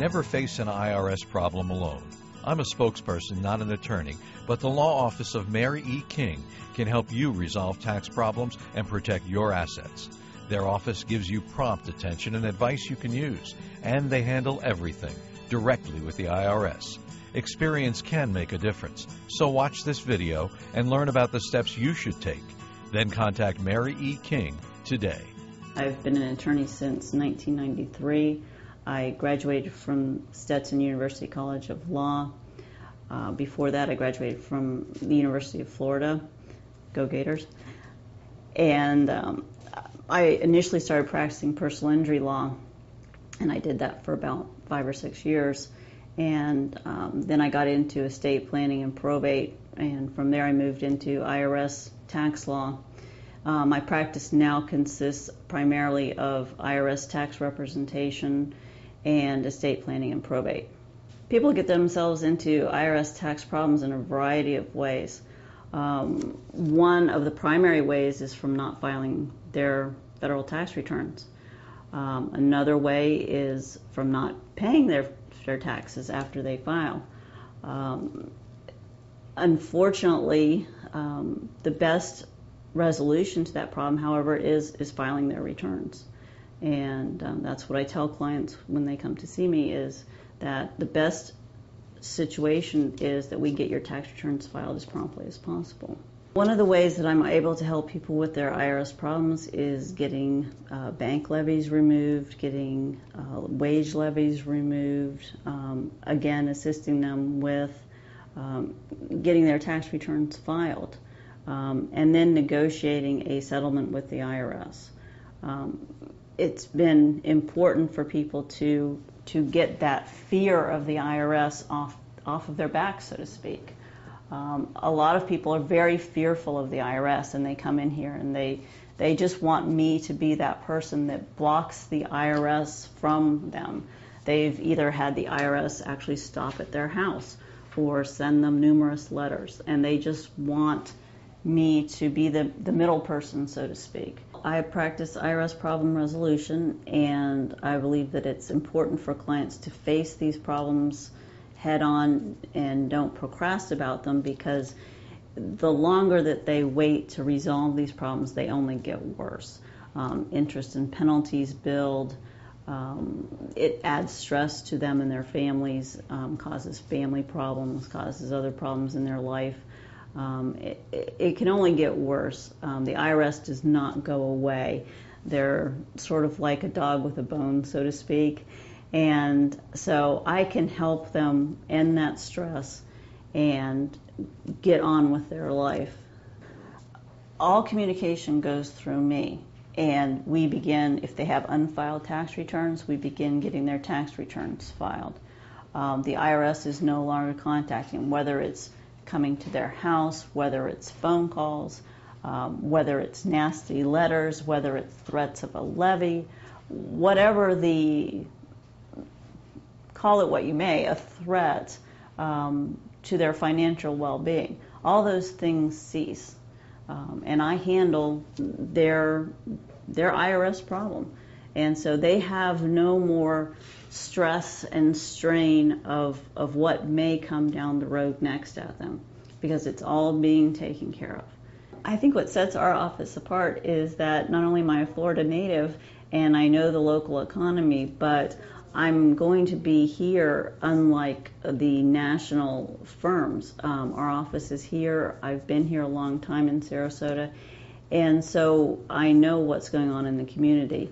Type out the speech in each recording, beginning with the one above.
Never face an IRS problem alone. I'm a spokesperson, not an attorney, but the law office of Mary E. King can help you resolve tax problems and protect your assets. Their office gives you prompt attention and advice you can use, and they handle everything directly with the IRS. Experience can make a difference, so watch this video and learn about the steps you should take. Then contact Mary E. King today. I've been an attorney since 1993. I graduated from Stetson University College of Law. Before that, I graduated from the University of Florida. Go Gators. And I initially started practicing personal injury law, and I did that for about 5 or 6 years. And then I got into estate planning and probate, and from there I moved into IRS tax law. My practice now consists primarily of IRS tax representation and estate planning and probate. People get themselves into IRS tax problems in a variety of ways. One of the primary ways is from not filing their federal tax returns. Another way is from not paying their taxes after they file. Unfortunately, the best resolution to that problem, however, is filing their returns. And that's what I tell clients when they come to see me, is that the best situation is that we get your tax returns filed as promptly as possible. One of the ways that I'm able to help people with their IRS problems is getting bank levies removed, getting wage levies removed, again, assisting them with getting their tax returns filed, and then negotiating a settlement with the IRS. It's been important for people to get that fear of the IRS off of their back, so to speak. A lot of people are very fearful of the IRS, and they come in here and they just want me to be that person that blocks the IRS from them. They've either had the IRS actually stop at their house or send them numerous letters, and they just want me to be the middle person, so to speak. I practice IRS problem resolution, and I believe that it's important for clients to face these problems head on and don't procrastinate about them, because the longer that they wait to resolve these problems, they only get worse. Interest and penalties build. It adds stress to them and their families, causes family problems, causes other problems in their life. It can only get worse. The IRS does not go away. They're sort of like a dog with a bone, so to speak. And so I can help them end that stress and get on with their life. All communication goes through me, and we begin, if they have unfiled tax returns, we begin getting their tax returns filed. The IRS is no longer contacting, whether it's coming to their house, whether it's phone calls, whether it's nasty letters, whether it's threats of a levy, whatever call it what you may, a threat to their financial well-being. All those things cease. And I handle their IRS problem. And so they have no more stress and strain of what may come down the road next at them, because it's all being taken care of. I think what sets our office apart is that not only am I a Florida native and I know the local economy, but I'm going to be here unlike the national firms. Our office is here. I've been here a long time in Sarasota, and so I know what's going on in the community.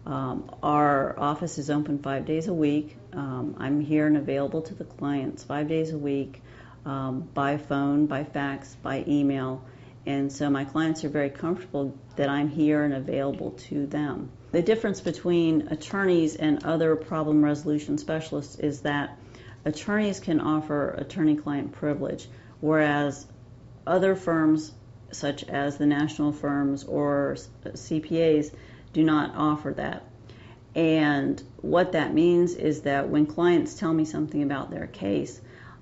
Our office is open 5 days a week. I'm here and available to the clients 5 days a week, by phone, by fax, by email. And so my clients are very comfortable that I'm here and available to them. The difference between attorneys and other problem resolution specialists is that attorneys can offer attorney-client privilege, whereas other firms, such as the national firms or CPAs, do not offer that. And what that means is that when clients tell me something about their case,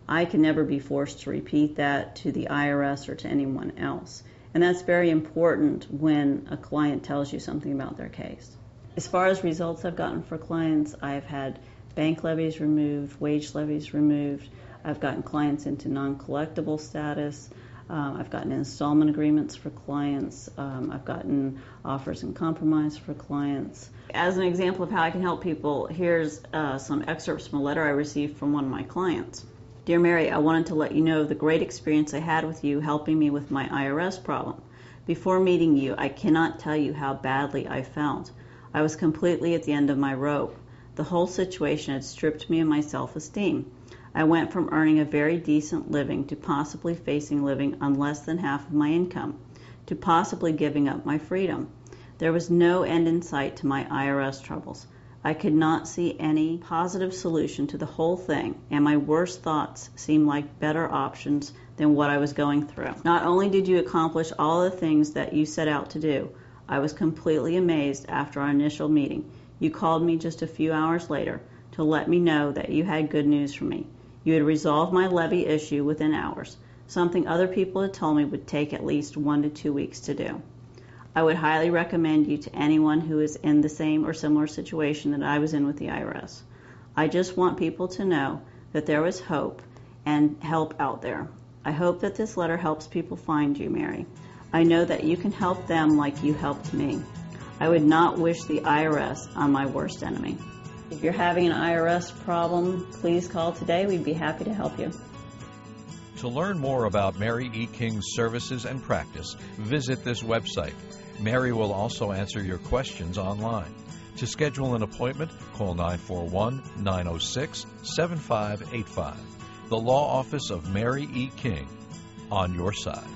I can never be forced to repeat that to the IRS or to anyone else. And that's very important when a client tells you something about their case. As far as results I've gotten for clients, I've had bank levies removed, wage levies removed. I've gotten clients into non-collectible status. I've gotten installment agreements for clients. I've gotten offers in compromise for clients. As an example of how I can help people, here's some excerpts from a letter I received from one of my clients. Dear Mary, I wanted to let you know the great experience I had with you helping me with my IRS problem. Before meeting you, I cannot tell you how badly I felt. I was completely at the end of my rope. The whole situation had stripped me of my self-esteem. I went from earning a very decent living to possibly facing living on less than half of my income, to possibly giving up my freedom. There was no end in sight to my IRS troubles. I could not see any positive solution to the whole thing, and my worst thoughts seemed like better options than what I was going through. Not only did you accomplish all the things that you set out to do, I was completely amazed after our initial meeting. You called me just a few hours later to let me know that you had good news for me. You had resolved my levy issue within hours, something other people had told me would take at least 1 to 2 weeks to do. I would highly recommend you to anyone who is in the same or similar situation that I was in with the IRS. I just want people to know that there was hope and help out there. I hope that this letter helps people find you, Mary. I know that you can help them like you helped me. I would not wish the IRS on my worst enemy. If you're having an IRS problem, please call today. We'd be happy to help you. To learn more about Mary E. King's services and practice, visit this website. Mary will also answer your questions online. To schedule an appointment, call 941-906-7585. The Law Office of Mary E. King, on your side.